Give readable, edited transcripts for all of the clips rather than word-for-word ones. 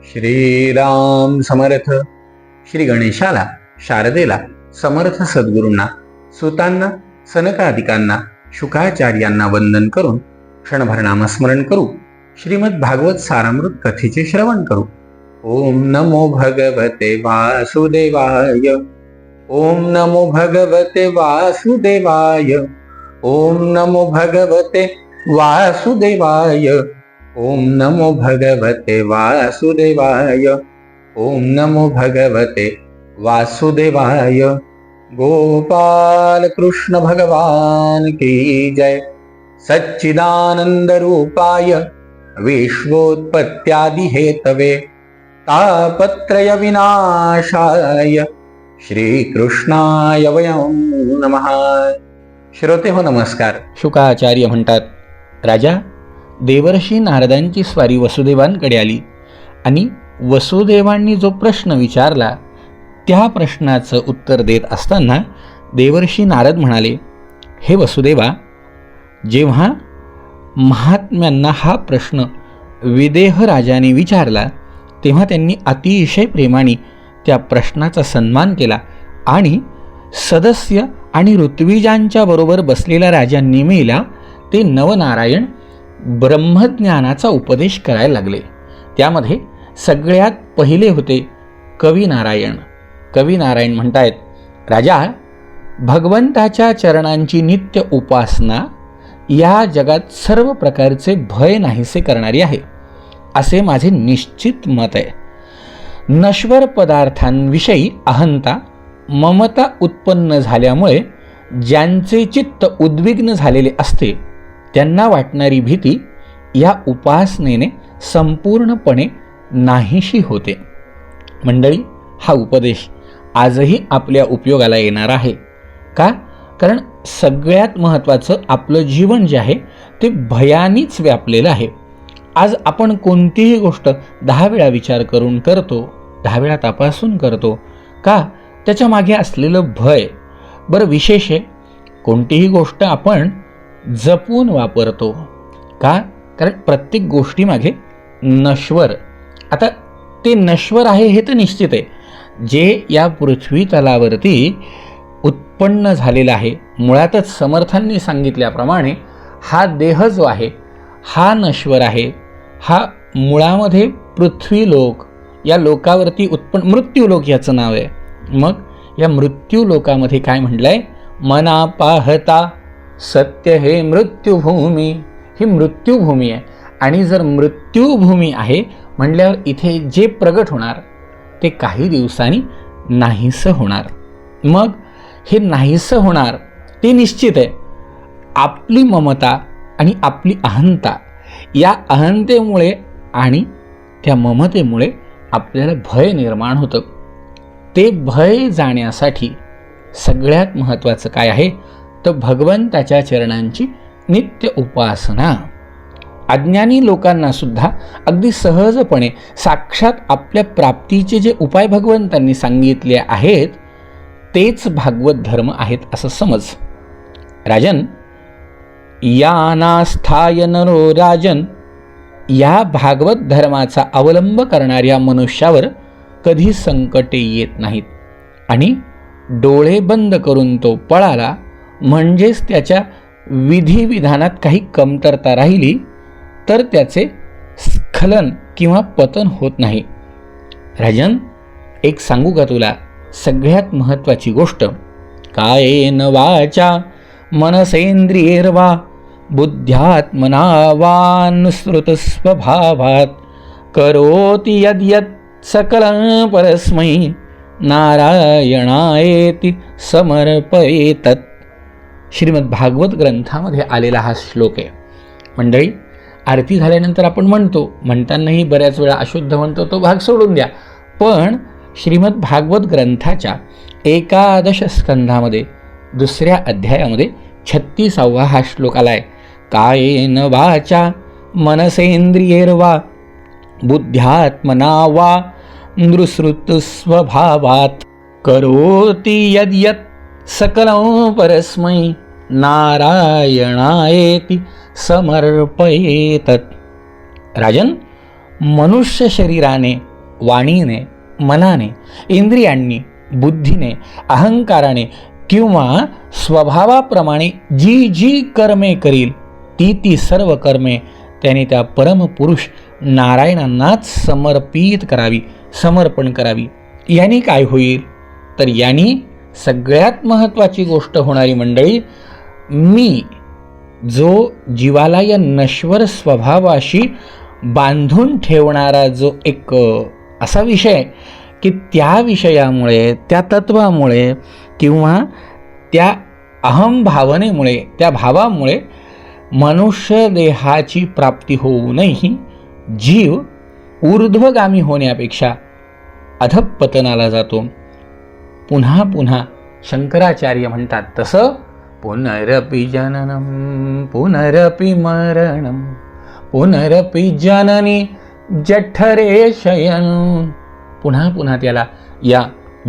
श्रीराम समर्थ. श्री गणेशाला, शारदेला, समर्थ सद्गुरूंना, सुतांना, सनकादिकांना, शुकाचार्यांना वंदन करून क्षणभर नामस्मरण करू. श्रीमद भागवत सारामृत कथेचे श्रवण करू. ओम नमो भगवते वासुदेवाय. ओम नमो भगवते वासुदेवाय. ओम नमो भगवते वासुदेवाय. ओम नमो भगवते वासुदेवाय. ओम नमो भगवते वासुदेवाय. गोपाल कृष्ण भगवान की जय. सच्चिदानंद रूपाय विश्वोत्पत्त्यादि हेतवे तापत्रय विनाशाय श्रीकृष्णाय वयं नमः. श्रोते हो नमस्कार. शुकाचार्य म्हणतात, राजा, देवर्षी नारदांची स्वारी वसुदेवांकडे आली आणि वसुदेवांनी जो प्रश्न विचारला त्या प्रश्नाचं उत्तर देत असताना देवर्षी नारद म्हणाले, हे वसुदेवा, जेव्हा महात्म्यांना हा प्रश्न विदेह राजाने विचारला तेव्हा त्यांनी अतिशय प्रेमाने त्या प्रश्नाचा सन्मान केला आणि सदस्य आणि ऋत्विजांच्या बरोबर बसलेल्या राजांनी मेला ते नवनारायण ब्रह्मज्ञानाचा उपदेश करायला लागले. त्यामध्ये सगळ्यात पहिले होते कविनारायण. कविनारायण म्हणतायत, राजा, भगवंताच्या चरणांची नित्य उपासना या जगात सर्व प्रकारचे भय नाहीसे करणारी आहे असे माझे निश्चित मत आहे. नश्वर पदार्थांविषयी अहंता, ममता उत्पन्न झाल्यामुळे ज्यांचे चित्त उद्विग्न झालेले असते त्यांना वाटणारी भीती या उपासनेने संपूर्णपणे नाहीशी होते. मंडळी, हा उपदेश आजही आपल्या उपयोगाला येणार आहे. का? कारण सगळ्यात महत्त्वाचं आपलं जीवन जे आहे ते भयानीच व्यापलेलं आहे. आज आपण कोणतीही गोष्ट 10 वेळा विचार करून करतो, 10 वेळा तपासून करतो. का? त्याच्या मागे असलेलं भय. बरं, विशेष आहे, कोणतीही गोष्ट आपण जपून वापरतो. का? कारण प्रत्येक गोष्टीमागे नश्वर, आता ते नश्वर आहे हे तर निश्चित आहे. जे या पृथ्वी तलावरती उत्पन्न झालेला आहे, मुळातच समर्थांनी सांगितल्याप्रमाणे हा देह जो आहे हा नश्वर आहे. हा मुळामध्ये पृथ्वीलोक, या लोकावरती उत्पन्न मृत्यूलोक याचं नाव आहे. मग या मृत्यूलोकामध्ये काय म्हटलंय? मना पाहता सत्य हे मृत्यूभूमी. ही मृत्यूभूमी आहे आणि जर मृत्यूभूमी आहे म्हटल्यावर इथे जे प्रगट होणार ते काही दिवसांनी नाहीसं होणार. मग हे नाहीसं होणार ते निश्चित आहे. आपली ममता आणि आपली अहंता, या अहंतेमुळे आणि त्या ममतेमुळे आपल्याला भय निर्माण होतं. ते भय जाण्यासाठी सगळ्यात महत्त्वाचं काय आहे तर भगवंताच्या चरणांची नित्य उपासना. अज्ञानी लोकांना सुद्धा अगदी सहजपणे साक्षात आपल्या प्राप्तीचे जे उपाय भगवंतांनी सांगितले आहेत तेच भागवत धर्म आहेत असं समज. राजन, यानास्थाय नरो राजन, या भागवत धर्माचा अवलंब करणाऱ्या मनुष्यावर कधी संकटे येत नाहीत आणि डोळे बंद करून तो पळाला म्हणजेच त्याच्या विधिविधानात काही कमतरता राहिली तर त्याचे स्खलन किंवा पतन होत नाही. राजन, एक सांगू का तुला? सगळ्यात महत्त्वाची गोष्ट, कायेन वाचा मनसेंद्रियैर्वा बुद्ध्यात्मना वानुसृत स्वभावात करोति यद्यत् सकलं परस्मै नारायणायेति समर्पयेतत्. श्रीमद भागवत ग्रंथामध्ये आलेला हा श्लोक आहे. मंडळी, आरती झाल्यानंतर आपण म्हणतानाही बऱ्याच वेळा अशुद्ध म्हणतो, तो भाग सोडून द्या. पण श्रीमद भागवत ग्रंथाच्या 11 स्कंधामध्ये 2 अध्यायामध्ये 36वा हा श्लोक आलाय. कायेन वाचा मनसेंद्रियैर्वा बुद्ध्यात्मना वा नृसृत स्वभावात करोति यद्यत् सकलं परस्मै नारायणायेति समर्पयेतत्. राजन, मनुष्य शरीराने वाणीने, मनाने, इंद्रियांनी, बुद्धीने, अहंकाराने किंवा स्वभावाप्रमाणे जी जी कर्मे करील ती सर्व कर्मे त्याने त्या परमपुरुष नारायणांनाच समर्पण करावी. यांनी काय होईल तर यांनी सगळ्यात महत्त्वाची गोष्ट होणारी मंडळी, मी जो जीवाला या नश्वर स्वभावाशी बांधून ठेवणारा जो एक असा विषय की त्या विषयामुळे, त्या तत्वामुळे किंवा त्या अहंभावनेमुळे, त्या भावामुळे मनुष्य देहाची प्राप्ती होऊनही जीव ऊर्ध्वगामी होण्यापेक्षा अधःपतनाला जातो. पुन्हा पुन्हा शंकराचार्य म्हणतात तसं, पुनरपि जननम पुनरपि मरणम पुनरपि जननी जठरे शयन. पुन्हा पुन्हा त्याला या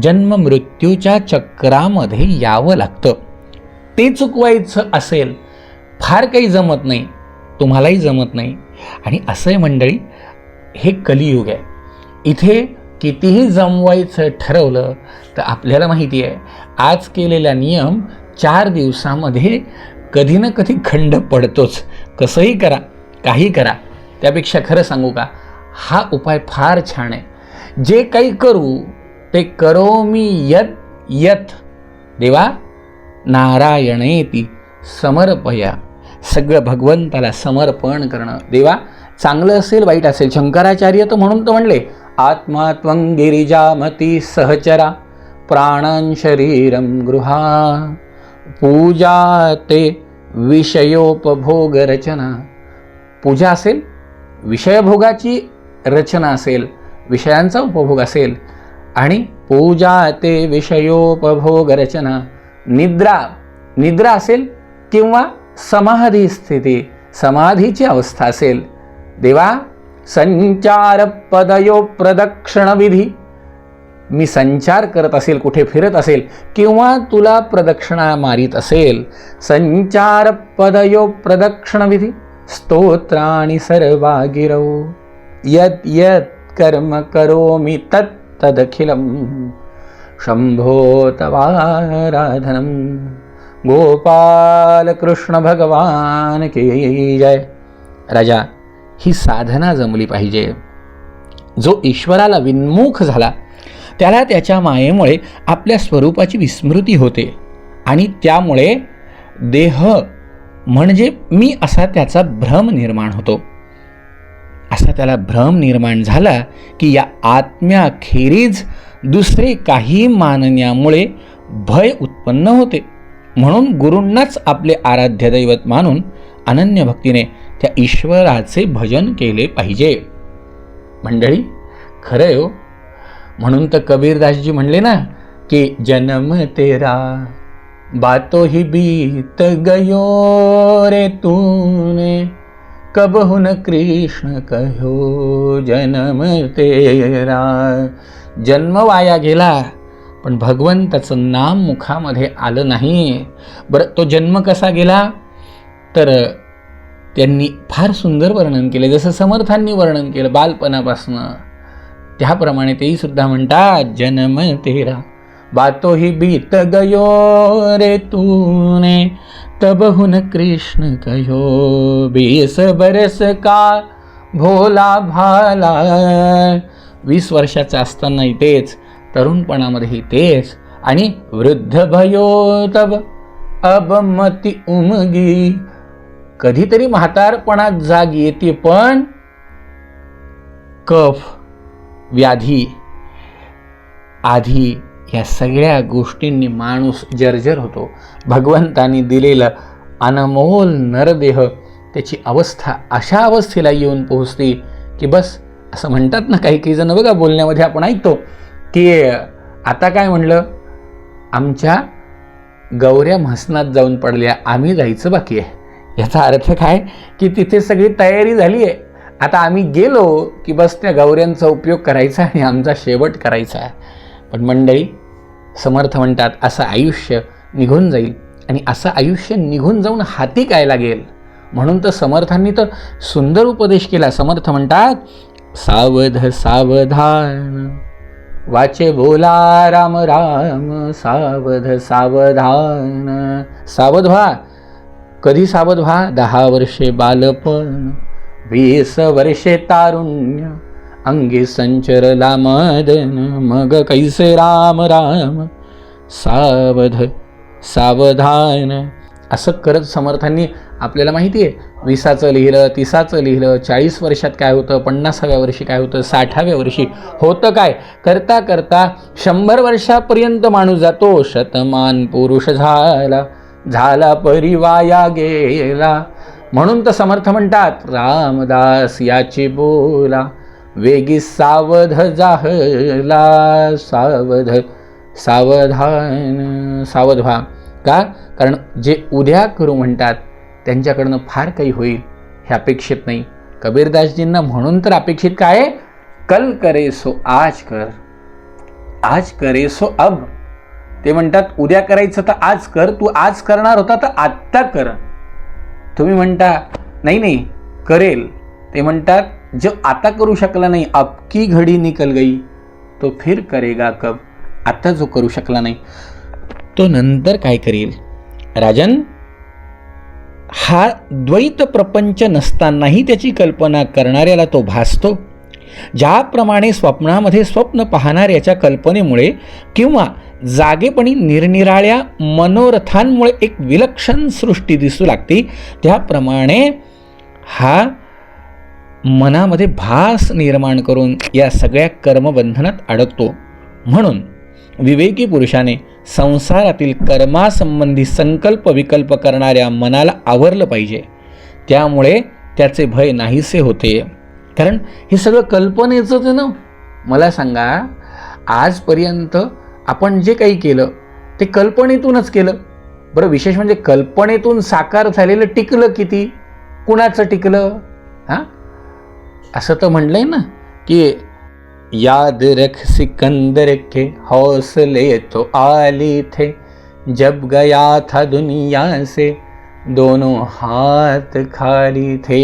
जन्म मृत्यूच्या चक्रामध्ये यावं लागतं. ते चुकवायचं असेल, फार काही जमत नाही, तुम्हालाही जमत नाही. आणि असं मंडळी, हे कलियुग आहे. इथे कितीही जमवायचं ठरवलं तर आपल्याला माहिती आहे आज केलेला नियम 4 दिवसामध्ये कधी ना कधी खंड पडतोच. कसंही करा, काही करा. त्यापेक्षा खरं सांगू का, हा उपाय फार छान आहे. जे काही करू ते करोमि यत् यत् देवा नारायणेति समर्पया. सगळं भगवंताला समर्पण करणं. देवा, चांगलं असेल वाईट असेल, शंकराचार्य तर म्हणून तर म्हणले, आत्मा त्वं गिरिजामती सहचरा प्राणां शरीरं गृहा पूजा ते विषयोपभोग रचना. पूजा असेल, विषयभोगाची रचना असेल, विषयांचा उपभोग असेल, आणि पूजा ते विषयोपभोग रचना. निद्रा असेल किंवा समाधी स्थिती, समाधीची अवस्था असेल. देवा, संचार पदयो प्रदक्षिण विधी. मी संचार करत असेल, कुठे फिरत असेल किंवा तुला प्रदक्षिणा मारित असेल, संचार पदयो प्रदक्षिण विधी स्तोत्राणि सर्वा गिरौ यत् यत् कर्म करोमि तत् तदखिलं शंभो तवाराधनम. गोपाल कृष्ण भगवान की जय. राजा, ही साधना जमली पाहिजे. जो ईश्वराला विन्मुख झाला त्याला त्याच्या मायेमुळे आपल्या स्वरूपाची विस्मृती होते आणि त्यामुळे देह म्हणजे मी असा त्याचा भ्रम निर्माण होतो. असा त्याला भ्रम निर्माण झाला की या आत्म्याखेरीज दुसरे काही मानण्यामुळे भय उत्पन्न होते. म्हणून गुरूंनाच आपले आराध्य दैवत मानून अनन्य भक्तीने त्या ईश्वराचे भजन केले पाहिजे. मंडळी, खरं हो, म्हणून तर कबीरदासजी म्हणले ना की जन्म तेरा बातो ही बीत गयो रे तूने कबहु न कृष्ण कहो जन्म तेरा. जन्म वाया गेला पण भगवंताचं नाम मुखामध्ये आलं नाही. बरं, तो जन्म कसा गेला तर त्यांनी फार सुंदर वर्णन केले, जसं समर्थांनी वर्णन केलं बालपणापासनं. त्याप्रमाणे तेही सुद्धा म्हणतात, जन्म तेरा बातो ही बीत गयो रे तूने तबहु न कृष्ण कहो 20 बरस का भोला भाला. 20 वर्षाचा असतानाही तेच, तरुणपणामध्येही तेच, आणि वृद्ध भयो तब अब मती उमगी. कधीतरी म्हातारपणात जाग येते, पण कफ, व्याधी आधी या सगळ्या गोष्टींनी माणूस जर्जर होतो. भगवंतानी दिलेलं अनमोल नरदेह त्याची अवस्था अशा अवस्थेला येऊन पोहोचते की बस, असं म्हणतात ना काही काही जण बघा बोलण्यामध्ये आपण ऐकतो की आता काय म्हणलं, आमच्या गौऱ्या म्हसनात जाऊन पडल्या, आम्ही जायचं बाकी आहे. याचा अर्थ काय की तिथे सगळी तयारी झाली आहे, आता आम्ही गेलो की बस त्या गौऱ्यांचा उपयोग करायचा आणि आमचा शेवट करायचा आहे. पण मंडळी, समर्थ म्हणतात असं आयुष्य निघून जाईल, आणि असं आयुष्य निघून जाऊन हाती काय लागेल. म्हणून तर समर्थांनी तर सुंदर उपदेश केला. समर्थ म्हणतात, सावध सावधान, वाचे बोला राम राम, सावध सावधान. सावध व्हा. कधी सावध व्हा? 10 वर्षे बालपण, 20 वर्षे तारुण्य, अंगी संचरला मदन, मग कैसे राम राम, सावध सावधान. असं करत समर्थांनी आपल्याला माहिती आहे 20चं लिहिलं, 30चं लिहिलं, 40 वर्षात काय होतं, 50व्या वर्षी काय होतं, 60व्या वर्षी होतं काय. करता करता 100 वर्षापर्यंत माणूस जातो. शतमान पुरुष झाला परिवाया गेला. म्हणून तर समर्थ म्हणतात रामदास याची बोला, वेगी सावध जाहला, सावध सावधान. सावध व्हा. का? कारण जे उद्या करू म्हणतात त्यांच्याकडनं फार काही होईल हे अपेक्षित नाही. कबीरदासजींना म्हणून तर अपेक्षित काय? कल करे सो आज कर, आज करे सो अब. ते म्हणतात उद्या करायचं तर आज कर, तू आज करणार होता तर आत्ता कर. तुम्ही म्हणता नाही करेल. ते म्हणतात जो आता करू शकला नाही, अब की घडी निकल गई तो फिर करेगा कब. आता जो करू शकला नाही तो नंतर काय करेल. राजन, हा द्वैत प्रपंच नसतानाही त्याची कल्पना करणाऱ्याला तो भासतो. ज्याप्रमाणे स्वप्नामध्ये स्वप्न पाहणाऱ्याच्या कल्पनेमुळे किंवा जागेपणी निरनिराळ्या मनोरथांमुळे एक विलक्षण सृष्टी दिसू लागते, त्याप्रमाणे हा मनामध्ये भास निर्माण करून या सगळ्या कर्मबंधनात अडकतो. म्हणून विवेकी पुरुषाने संसारातील कर्मासंबंधी संकल्प विकल्प करणाऱ्या मनाला आवरलं पाहिजे. त्यामुळे त्याचे भय नाहीसे होते. कारण हे सगळं कल्पनेचंच आहे ना. मला सांगा, आजपर्यंत आपण जे काही केलं ते कल्पनेतूनच केलं. बरं, विशेष म्हणजे कल्पनेतून साकार झालेलं टिकलं किती? कुणाचं टिकलं? हां, असं तर म्हणलंय ना की याद रख सिकंदर के हौसले तो आली थे, जब गया था दुनिया से दोनों हात खाली थे.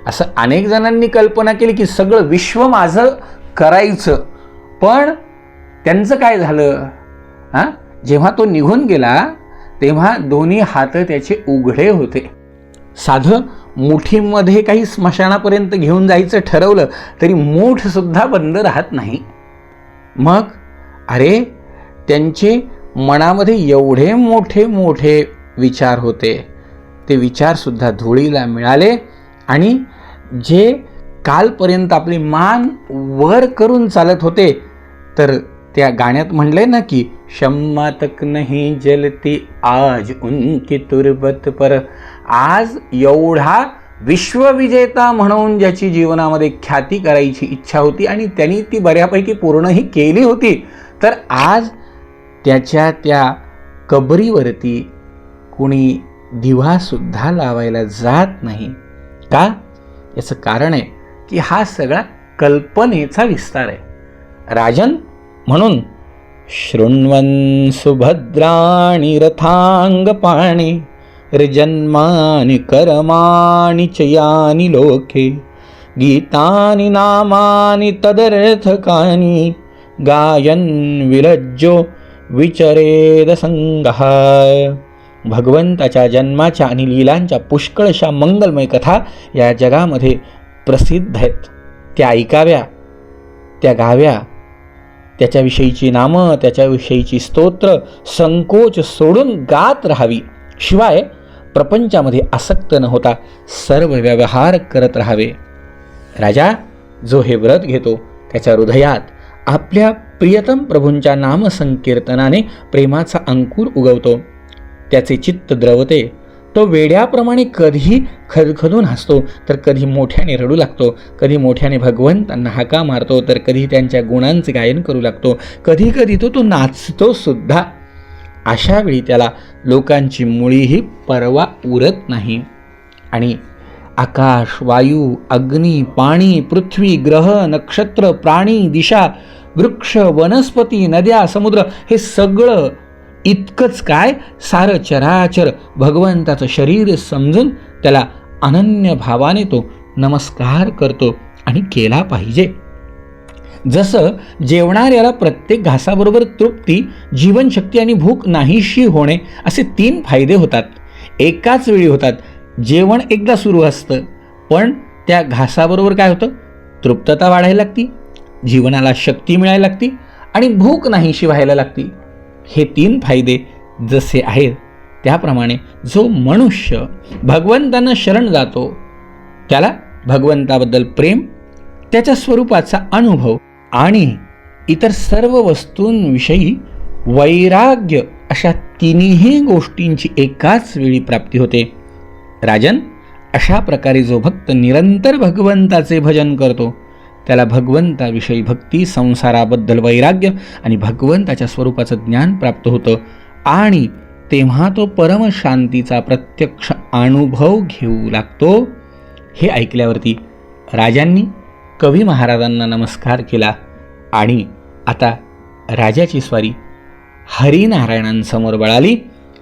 असं अनेक जणांनी कल्पना केली की सगळं विश्व माझं करायचं. पण त्यांचं काय झालं? हां, जेव्हा तो निघून गेला तेव्हा दोन्ही हात त्याचे उघडे होते. साधं मुठीमध्ये काही स्मशानापर्यंत घेऊन जायचं ठरवलं तरी मूठसुद्धा बंद राहत नाही. मग अरे, त्यांचे मनामध्ये एवढे मोठे मोठे विचार होते, ते विचारसुद्धा धुळीला मिळाले. आणि जे कालपर्यंत आपली मान वर करून चालत होते, तर त्या गाण्यात म्हणले ना की शम्मा तक नहीं जलती आज उनकी तुरबत पर. आज एवढा विश्वविजेता म्हणून ज्याची जीवनामध्ये ख्याती करायची इच्छा होती आणि त्यांनी ती बऱ्यापैकी पूर्णही केली होती, तर आज त्याच्या त्या कबरीवरती कुणी दिवासुद्धा लावायला जात नाही. का? याचं कारण आहे की हा सगळा कल्पनेचा विस्तार आहे. राजन, म्हणून शृण्वन् सुभद्राणि रथांग पाणी, जन्मानि कर्माणि चयानि लोके, गीतानि नामानि तदर्थकानि, गायन विलज्जो विचरेद संगः. भगवंताच्या जन्माच्या आणि लीलांच्या पुष्कळशा मंगलमय कथा या जगामध्ये प्रसिद्ध आहेत. त्या ऐकाव्या, त्या गाव्या, त्याच्याविषयीची नामं, त्याच्याविषयीची स्तोत्र संकोच सोडून गात राहावी. शिवाय प्रपंचामध्ये आसक्त न होता सर्व व्यवहार करत राहावे. राजा, जो हे व्रत घेतो त्याच्या हृदयात आपल्या प्रियतम प्रभूंच्या नामसंकीर्तनाने प्रेमाचा अंकुर उगवतो. त्याचे चित्त द्रवते. तो वेड्याप्रमाणे कधी खदखदून हसतो तर कधी मोठ्याने रडू लागतो. कधी मोठ्याने भगवंतांना हाका मारतो तर कधी त्यांच्या गुणांचे गायन करू लागतो. कधी कधी तो नाचतो सुद्धा. अशा वेळी त्याला लोकांची मुळीही पर्वा उरत नाही. आणि आकाश, वायू, अग्नी, पाणी, पृथ्वी, ग्रह, नक्षत्र, प्राणी, दिशा, वृक्ष, वनस्पती, नद्या, समुद्र हे सगळं इतकंच काय, सारं चराचर भगवंताचं शरीर समजून त्याला अनन्य भावाने तो नमस्कार करतो आणि केला पाहिजे. जसं जेवणाऱ्याला प्रत्येक घासाबरोबर तृप्ती, जीवनशक्ती आणि भूक नाहीशी होणे असे 3 फायदे होतात, एकाच वेळी होतात. जेवण एकदा सुरू असतं, पण त्या घासाबरोबर काय होतं? तृप्तता वाढायला लागती, जीवनाला शक्ती मिळायला लागती आणि भूक नाहीशी व्हायला लागती. हे 3 फायदे जसे आहेत त्याप्रमाणे जो मनुष्य भगवंतांना शरण जातो त्याला भगवंताबद्दल प्रेम, त्याच्या स्वरूपाचा अनुभव आणि इतर सर्व वस्तूंविषयी वैराग्य अशा 3ही गोष्टींची एकाच वेळी प्राप्ती होते. राजन, अशा प्रकारे जो भक्त निरंतर भगवंताचे भजन करतो त्याला भगवंताविषयी भक्ती, संसाराबद्दल वैराग्य आणि भगवंताच्या स्वरूपाचं ज्ञान प्राप्त होतं आणि तेव्हा तो परमशांतीचा प्रत्यक्ष अनुभव घेऊ लागतो. हे ऐकल्यावरती राजांनी कवी महाराजांना नमस्कार केला आणि आता राजाची स्वारी हरिनारायणांसमोर वळाली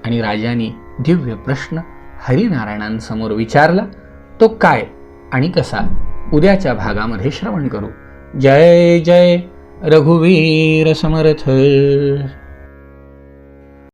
आणि राजाने दिव्य प्रश्न हरिनारायणांसमोर विचारला. तो काय आणि कसा उद्याच्या भागामध्ये श्रवण करू. जय जय रघुवीर समर्थ.